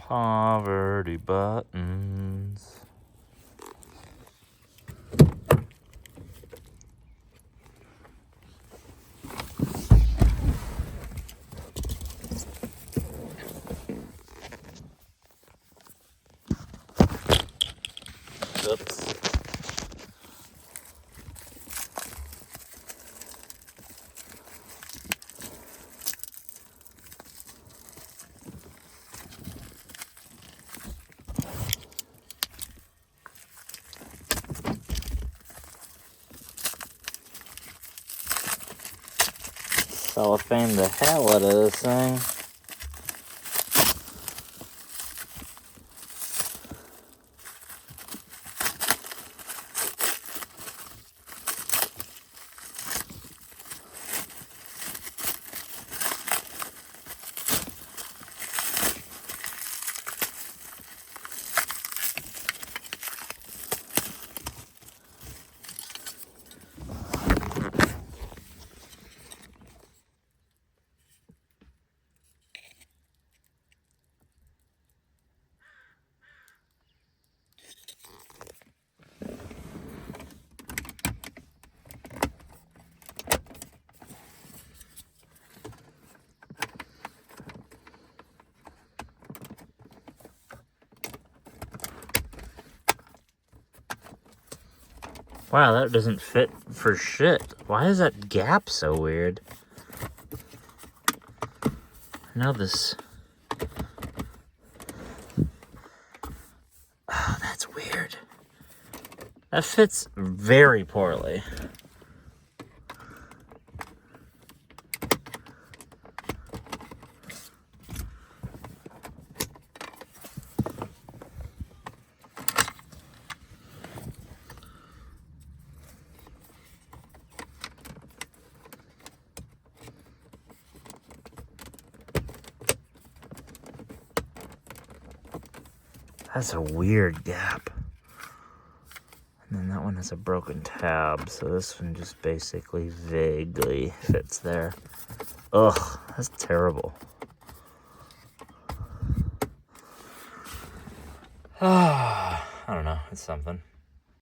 Poverty buttons. Oops. Cellophane the hell out of this thing. Wow, that doesn't fit for shit. Why is that gap so weird? Now this... Oh, that's weird. That fits very poorly. That's a weird gap. And then that one has a broken tab, so this one just basically vaguely fits there. Ugh, that's terrible. I don't know, it's something.